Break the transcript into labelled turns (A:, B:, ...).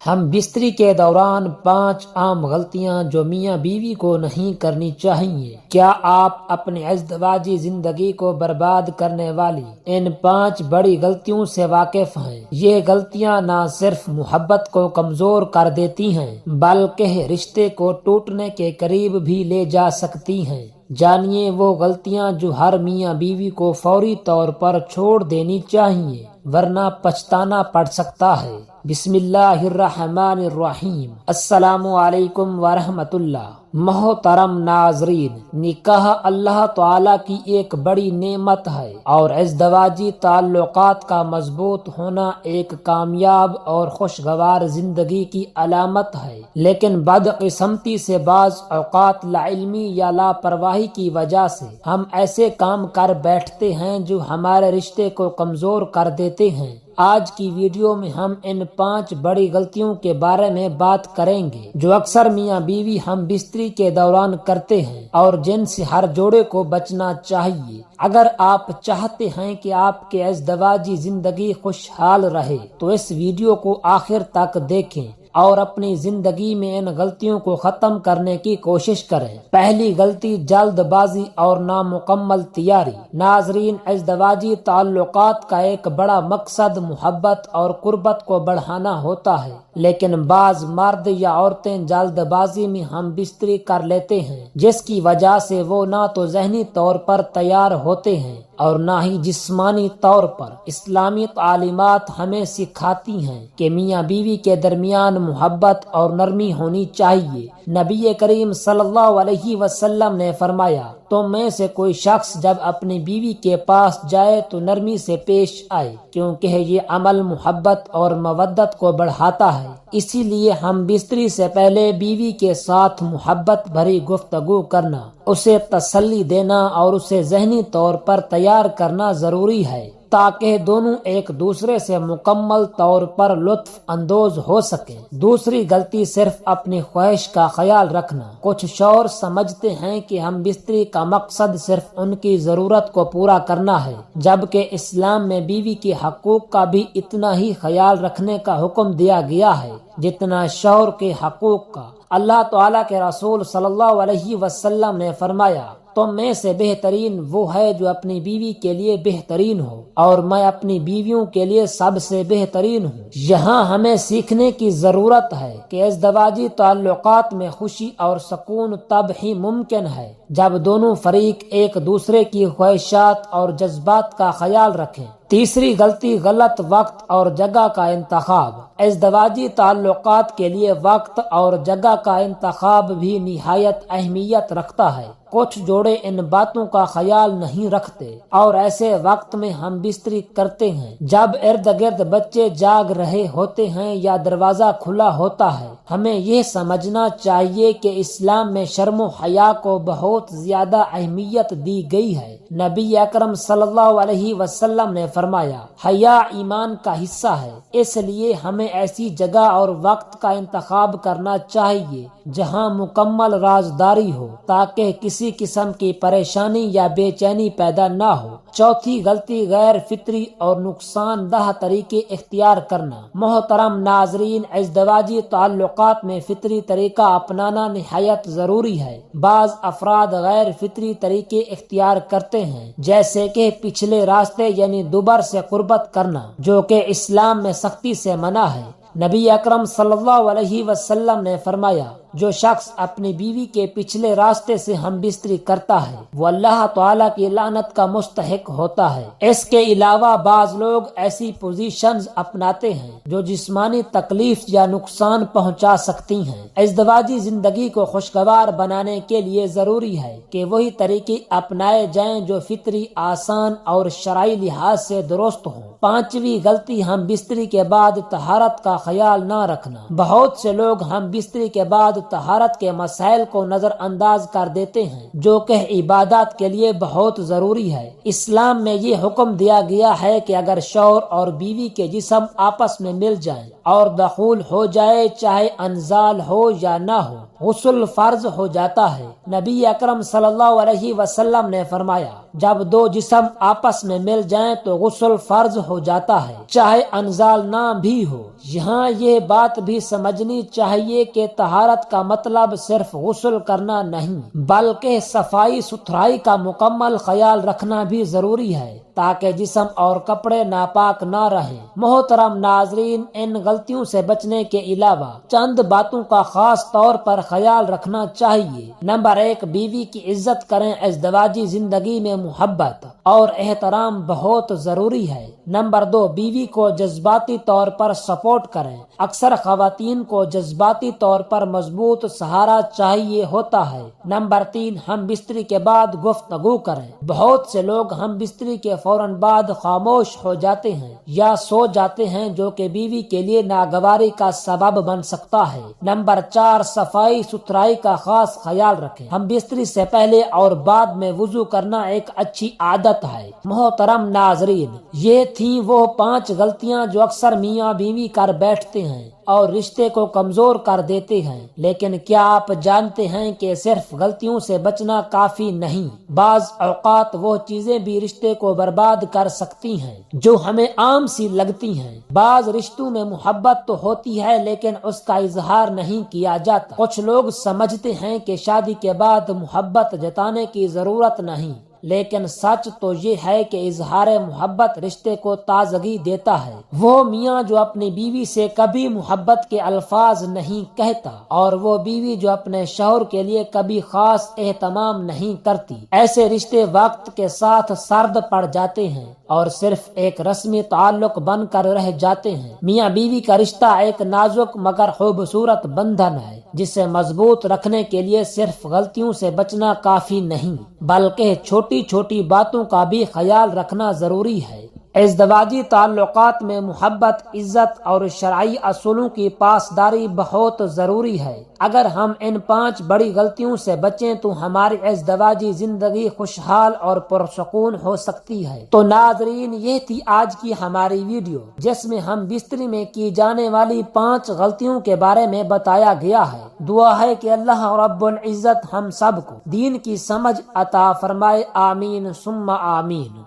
A: ہم بستری کے دوران 5 عام غلطیاں جو میاں بیوی کو نہیں کرنی چاہیے۔ کیا آپ اپنی ازدواجی زندگی کو برباد کرنے والی ان 5 بڑی غلطیوں سے واقف ہیں؟ یہ غلطیاں نہ صرف محبت کو کمزور کر دیتی ہیں بلکہ رشتے کو ٹوٹنے کے قریب بھی لے جا سکتی ہیں۔ جانیے وہ غلطیاں جو ہر میاں بیوی کو فوری طور پر چھوڑ دینی چاہیے ورنہ پچھتانا پڑ سکتا ہے۔ بسم اللہ الرحمن الرحیم۔ السلام علیکم ورحمۃ اللہ۔ محترم ناظرین، نکاح اللہ تعالی کی ایک بڑی نعمت ہے اور ازدواجی تعلقات کا مضبوط ہونا ایک کامیاب اور خوشگوار زندگی کی علامت ہے، لیکن بدقسمتی سے بعض اوقات لاعلمی یا لاپرواہی کی وجہ سے ہم ایسے کام کر بیٹھتے ہیں جو ہمارے رشتے کو کمزور کر دیتے ہیں۔ آج کی ویڈیو میں ہم ان 5 بڑی غلطیوں کے بارے میں بات کریں گے جو اکثر میاں بیوی ہم بستری کے دوران کرتے ہیں اور جن سے ہر جوڑے کو بچنا چاہیے۔ اگر آپ چاہتے ہیں کہ آپ کے ازدواجی زندگی خوشحال رہے تو اس ویڈیو کو آخر تک دیکھیں اور اپنی زندگی میں ان غلطیوں کو ختم کرنے کی کوشش کریں۔ پہلی غلطی، جلد بازی اور نامکمل تیاری۔ ناظرین، ازدواجی تعلقات کا ایک بڑا مقصد محبت اور قربت کو بڑھانا ہوتا ہے، لیکن بعض مرد یا عورتیں جلد بازی میں ہم بستری کر لیتے ہیں، جس کی وجہ سے وہ نہ تو ذہنی طور پر تیار ہوتے ہیں اور نہ ہی جسمانی طور پر۔ اسلامی تعلیمات ہمیں سکھاتی ہیں کہ میاں بیوی کے درمیان محبت اور نرمی ہونی چاہیے۔ نبی کریم صلی اللہ علیہ وسلم نے فرمایا، تم میں سے کوئی شخص جب اپنی بیوی کے پاس جائے تو نرمی سے پیش آئے، کیونکہ یہ عمل محبت اور مودت کو بڑھاتا ہے۔ اسی لیے ہم بستری سے پہلے بیوی کے ساتھ محبت بھری گفتگو کرنا، اسے تسلی دینا اور اسے ذہنی طور پر تیار کرنا ضروری ہے تاکہ دونوں ایک دوسرے سے مکمل طور پر لطف اندوز ہو سکیں۔ دوسری غلطی، صرف اپنی خواہش کا خیال رکھنا۔ کچھ شوہر سمجھتے ہیں کہ ہم بستری کا مقصد صرف ان کی ضرورت کو پورا کرنا ہے، جبکہ اسلام میں بیوی کے حقوق کا بھی اتنا ہی خیال رکھنے کا حکم دیا گیا ہے جتنا شوہر کے حقوق کا۔ اللہ تعالیٰ کے رسول صلی اللہ علیہ وسلم نے فرمایا، تم میں سے بہترین وہ ہے جو اپنی بیوی کے لیے بہترین ہو اور میں اپنی بیویوں کے لیے سب سے بہترین ہوں۔ یہاں ہمیں سیکھنے کی ضرورت ہے کہ ازدواجی تعلقات میں خوشی اور سکون تب ہی ممکن ہے جب دونوں فریق ایک دوسرے کی خواہشات اور جذبات کا خیال رکھیں۔ تیسری غلطی، غلط وقت اور جگہ کا انتخاب۔ ازدواجی تعلقات کے لیے وقت اور جگہ کا انتخاب بھی نہایت اہمیت رکھتا ہے۔ کچھ جوڑے ان باتوں کا خیال نہیں رکھتے اور ایسے وقت میں ہم بستری کرتے ہیں جب ارد گرد بچے جاگ رہے ہوتے ہیں یا دروازہ کھلا ہوتا ہے۔ ہمیں یہ سمجھنا چاہیے کہ اسلام میں شرم و حیا کو بہت زیادہ اہمیت دی گئی ہے۔ نبی اکرم صلی اللہ علیہ وسلم نے فرمایا، حیا ایمان کا حصہ ہے، اس لیے ہمیں ایسی جگہ اور وقت کا انتخاب کرنا چاہیے جہاں مکمل رازداری ہو تاکہ کسی قسم کی پریشانی یا بے چینی پیدا نہ ہو۔ چوتھی غلطی، غیر فطری اور نقصان دہ طریقے اختیار کرنا۔ محترم ناظرین، ازدواجی تعلقات میں فطری طریقہ اپنانا نہایت ضروری ہے۔ بعض افراد غیر فطری طریقے اختیار کرتے ہیں، جیسے کہ پچھلے راستے یعنی دوبر سے قربت کرنا، جو کہ اسلام میں سختی سے منع ہے۔ نبی اکرم صلی اللہ علیہ وسلم نے فرمایا، جو شخص اپنی بیوی کے پچھلے راستے سے ہم بستری کرتا ہے وہ اللہ تعالیٰ کی لعنت کا مستحق ہوتا ہے۔ اس کے علاوہ بعض لوگ ایسی پوزیشنز اپناتے ہیں جو جسمانی تکلیف یا نقصان پہنچا سکتی ہیں۔ ازدواجی زندگی کو خوشگوار بنانے کے لیے ضروری ہے کہ وہی طریقے اپنائے جائیں جو فطری، آسان اور شرعی لحاظ سے درست ہوں۔ پانچویں غلطی، ہم بستری کے بعد طہارت کا خیال نہ رکھنا۔ بہت سے لوگ ہم بستری کے بعد طہارت کے مسائل کو نظر انداز کر دیتے ہیں، جو کہ عبادات کے لیے بہت ضروری ہے۔ اسلام میں یہ حکم دیا گیا ہے کہ اگر شوہر اور بیوی کے جسم آپس میں مل جائیں اور دخول ہو جائے چاہے انزال ہو یا نہ ہو، غسل فرض ہو جاتا ہے۔ نبی اکرم صلی اللہ علیہ وسلم نے فرمایا جب دو جسم آپس میں مل جائیں تو غسل فرض ہو جاتا ہے چاہے انزال نہ بھی ہو۔ یہاں یہ بات بھی سمجھنی چاہیے کہ طہارت کا مطلب صرف غسل کرنا نہیں بلکہ صفائی ستھرائی کا مکمل خیال رکھنا بھی ضروری ہے تاکہ جسم اور کپڑے ناپاک نہ رہیں۔ محترم ناظرین، ان غلطیوں سے بچنے کے علاوہ چند باتوں کا خاص طور پر خیال رکھنا چاہیے۔ نمبر 1، بیوی کی عزت کریں۔ ازدواجی زندگی میں محبت اور احترام بہت ضروری ہے۔ نمبر 2، بیوی کو جذباتی طور پر سپورٹ کریں۔ اکثر خواتین کو جذباتی طور پر مضبوط سہارا چاہیے ہوتا ہے۔ نمبر 3، ہم بستری کے بعد گفتگو کریں۔ بہت سے لوگ ہم بستری کے فوراً بعد خاموش ہو جاتے ہیں یا سو جاتے ہیں جو کہ بیوی کے لیے ناگواری کا سبب بن سکتا ہے۔ نمبر 4، صفائی ستھرائی کا خاص خیال رکھیں۔ ہم بستری سے پہلے اور بعد میں وضو کرنا ایک اچھی عادت ہے۔ محترم ناظرین، یہ تھیں وہ 5 غلطیاں جو اکثر میاں بیوی کر بیٹھتے ہیں اور رشتے کو کمزور کر دیتے ہیں۔ لیکن کیا آپ جانتے ہیں کہ صرف غلطیوں سے بچنا کافی نہیں، بعض اوقات وہ چیزیں بھی رشتے کو برباد کر سکتی ہیں جو ہمیں عام سی لگتی ہیں۔ بعض رشتوں میں محبت تو ہوتی ہے لیکن اس کا اظہار نہیں کیا جاتا۔ کچھ لوگ سمجھتے ہیں کہ شادی کے بعد محبت جتانے کی ضرورت نہیں، لیکن سچ تو یہ ہے کہ اظہار محبت رشتے کو تازگی دیتا ہے۔ وہ میاں جو اپنی بیوی سے کبھی محبت کے الفاظ نہیں کہتا اور وہ بیوی جو اپنے شوہر کے لیے کبھی خاص اہتمام نہیں کرتی، ایسے رشتے وقت کے ساتھ سرد پڑ جاتے ہیں اور صرف ایک رسمی تعلق بن کر رہ جاتے ہیں۔ میاں بیوی کا رشتہ ایک نازک مگر خوبصورت بندھن ہے جسے مضبوط رکھنے کے لیے صرف غلطیوں سے بچنا کافی نہیں بلکہ چھوٹی چھوٹی باتوں کا بھی خیال رکھنا ضروری ہے۔ ازدواجی تعلقات میں محبت، عزت اور شرعی اصولوں کی پاسداری بہت ضروری ہے۔ اگر ہم ان 5 بڑی غلطیوں سے بچیں تو ہماری ازدواجی زندگی خوشحال اور پرسکون ہو سکتی ہے۔ تو ناظرین، یہ تھی آج کی ہماری ویڈیو جس میں ہم بستری میں کی جانے والی 5 غلطیوں کے بارے میں بتایا گیا ہے۔ دعا ہے کہ اللہ رب العزت ہم سب کو دین کی سمجھ عطا فرمائے۔ آمین ثم آمین۔